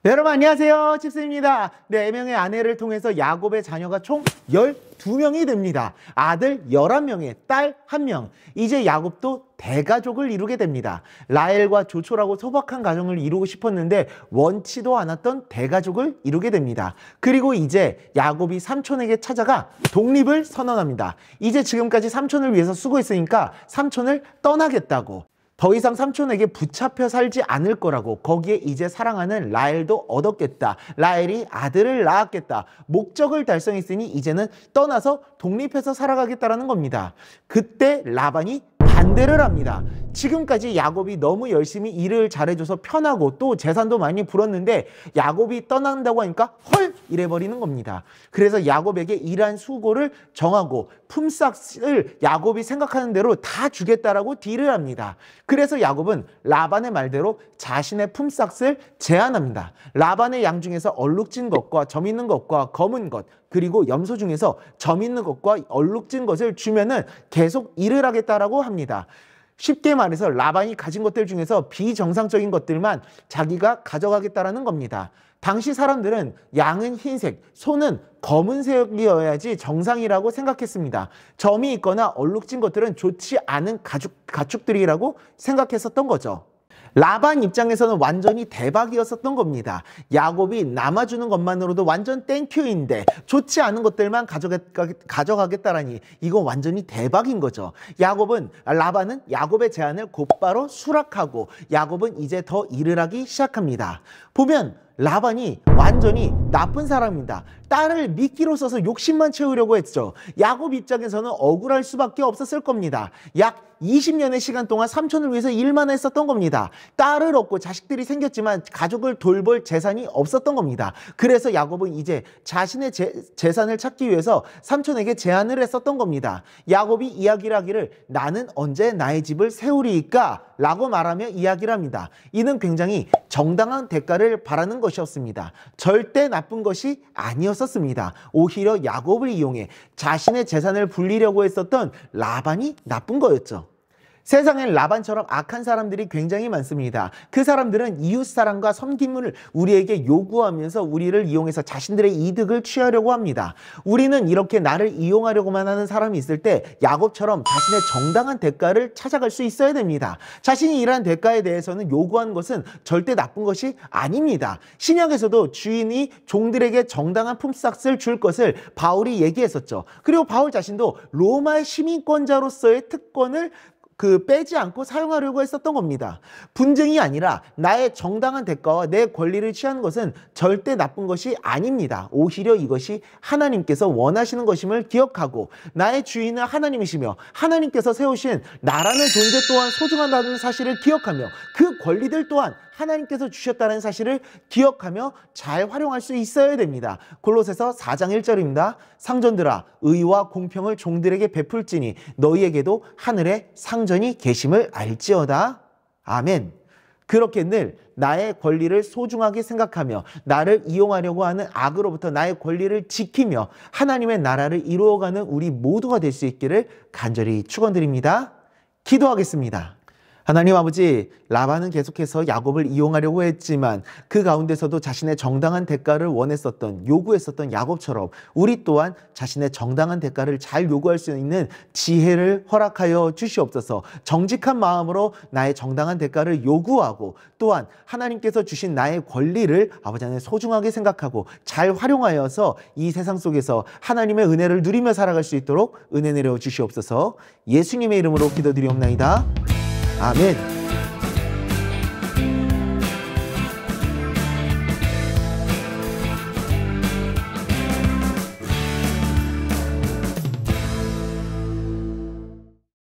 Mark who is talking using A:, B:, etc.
A: 여러분 안녕하세요, 칩스입니다. 4명의 아내를 통해서 야곱의 자녀가 총 12명이 됩니다. 아들 11명에 딸 1명. 이제 야곱도 대가족을 이루게 됩니다. 라헬과 조초라고 소박한 가정을 이루고 싶었는데 원치도 않았던 대가족을 이루게 됩니다. 그리고 이제 야곱이 삼촌에게 찾아가 독립을 선언합니다. 이제 지금까지 삼촌을 위해서 수고했으니까 삼촌을 떠나겠다고. 더 이상 삼촌에게 붙잡혀 살지 않을 거라고, 거기에 이제 사랑하는 라헬도 얻었겠다. 라헬이 아들을 낳았겠다. 목적을 달성했으니 이제는 떠나서 독립해서 살아가겠다라는 겁니다. 그때 라반이 반대를 합니다. 지금까지 야곱이 너무 열심히 일을 잘해줘서 편하고 또 재산도 많이 불었는데 야곱이 떠난다고 하니까 헐! 이래버리는 겁니다. 그래서 야곱에게 일한 수고를 정하고 품삯을 야곱이 생각하는 대로 다 주겠다라고 딜을 합니다. 그래서 야곱은 라반의 말대로 자신의 품삯을 제안합니다. 라반의 양 중에서 얼룩진 것과 점 있는 것과 검은 것, 그리고 염소 중에서 점 있는 것과 얼룩진 것을 주면은 계속 일을 하겠다라고 합니다. 쉽게 말해서 라반이 가진 것들 중에서 비정상적인 것들만 자기가 가져가겠다라는 겁니다. 당시 사람들은 양은 흰색, 소는 검은색이어야지 정상이라고 생각했습니다. 점이 있거나 얼룩진 것들은 좋지 않은 가축들이라고 생각했었던 거죠. 라반 입장에서는 완전히 대박이었었던 겁니다. 야곱이 남아주는 것만으로도 완전 땡큐인데 좋지 않은 것들만 가져가겠다라니 이건 완전히 대박인 거죠. 라반은 야곱의 제안을 곧바로 수락하고 야곱은 이제 더 일을 하기 시작합니다. 보면 라반이 완전히 나쁜 사람입니다. 딸을 미끼로 써서 욕심만 채우려고 했죠. 야곱 입장에서는 억울할 수밖에 없었을 겁니다. 약 20년의 시간 동안 삼촌을 위해서 일만 했었던 겁니다. 딸을 얻고 자식들이 생겼지만 가족을 돌볼 재산이 없었던 겁니다. 그래서 야곱은 이제 자신의 재산을 찾기 위해서 삼촌에게 제안을 했었던 겁니다. 야곱이 이야기를 하기를 나는 언제 나의 집을 세우리이까? 라고 말하며 이야기를 합니다. 이는 굉장히 정당한 대가를 바라는 것이었습니다. 절대 나쁜 것이 아니었습니다. 오히려 야곱을 이용해 자신의 재산을 불리려고 했었던 라반이 나쁜 거였죠. 세상엔 라반처럼 악한 사람들이 굉장히 많습니다. 그 사람들은 이웃사랑과 섬김을 우리에게 요구하면서 우리를 이용해서 자신들의 이득을 취하려고 합니다. 우리는 이렇게 나를 이용하려고만 하는 사람이 있을 때 야곱처럼 자신의 정당한 대가를 찾아갈 수 있어야 됩니다. 자신이 일한 대가에 대해서는 요구하는 것은 절대 나쁜 것이 아닙니다. 신약에서도 주인이 종들에게 정당한 품삯을 줄 것을 바울이 얘기했었죠. 그리고 바울 자신도 로마의 시민권자로서의 특권을 빼지 않고 사용하려고 했었던 겁니다. 분쟁이 아니라 나의 정당한 대가와 내 권리를 취하는 것은 절대 나쁜 것이 아닙니다. 오히려 이것이 하나님께서 원하시는 것임을 기억하고 나의 주인은 하나님이시며 하나님께서 세우신 나라는 존재 또한 소중하다는 사실을 기억하며 그 권리들 또한 하나님께서 주셨다는 사실을 기억하며 잘 활용할 수 있어야 됩니다. 골로새서 4장 1절입니다. 상전들아 의와 공평을 종들에게 베풀지니 너희에게도 하늘에 상전이 계심을 알지어다. 아멘. 그렇게 늘 나의 권리를 소중하게 생각하며 나를 이용하려고 하는 악으로부터 나의 권리를 지키며 하나님의 나라를 이루어가는 우리 모두가 될 수 있기를 간절히 축원드립니다. 기도하겠습니다. 하나님 아버지, 라반은 계속해서 야곱을 이용하려고 했지만 그 가운데서도 자신의 정당한 대가를 원했었던, 요구했었던 야곱처럼 우리 또한 자신의 정당한 대가를 잘 요구할 수 있는 지혜를 허락하여 주시옵소서. 정직한 마음으로 나의 정당한 대가를 요구하고 또한 하나님께서 주신 나의 권리를 아버지 하나님 소중하게 생각하고 잘 활용하여서 이 세상 속에서 하나님의 은혜를 누리며 살아갈 수 있도록 은혜 내려 주시옵소서. 예수님의 이름으로 기도드리옵나이다. 아멘.